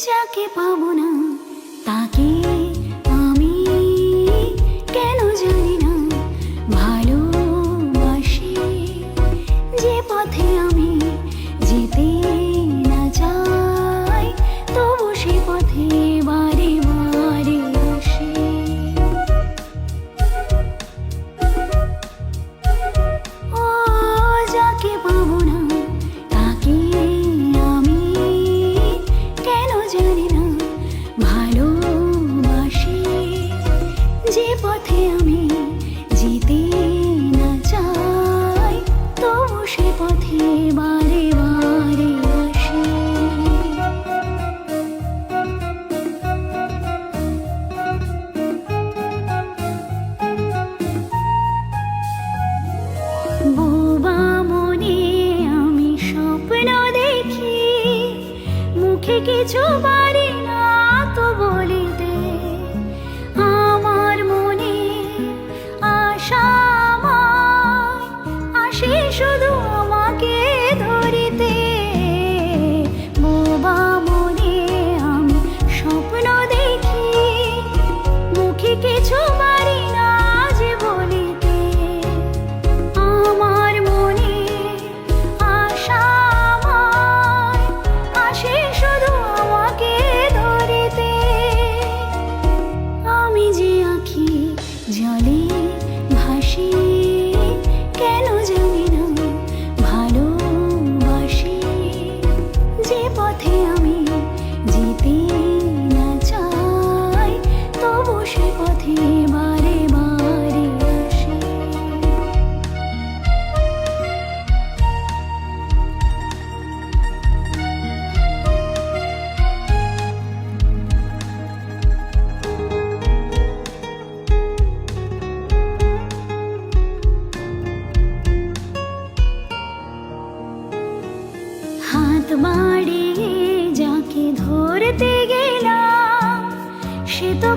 যাকে পাবো না তাকে আমি কেন জানি না ভালোবাসি। যে পথে আমি যেতে না চাই তবু সে পথে বারে বারে আসি। ও যাকে পাবো না তাকে আমি কেন জানি না ভালোবাসি। যে পথে আমি যেতে না চাই তবু সে পথে বারে বারে আসি। বোবা মনে আমি স্বপ্ন দেখি, মুখে কিছু পারি না তো বলিতে। আমার মনে আশা আমায় আসে শুধু আমাকে ধরিতে। বোবা মনে আমি স্বপ্ন দেখি, মুখে কিছু পারি না যে বলিতে। আমার মনে আশা আমায় আসে শুধু আমাকে ধরিতে। আমি যে আঁখি জলে ভাসি কেন জানি না ভালোবাসি। যে পথে আমি যেতে না চাই তবু সে পথে বারে বারে আসি। হাত বাড়িয়ে যাকে ধরতে গেলাম সে তো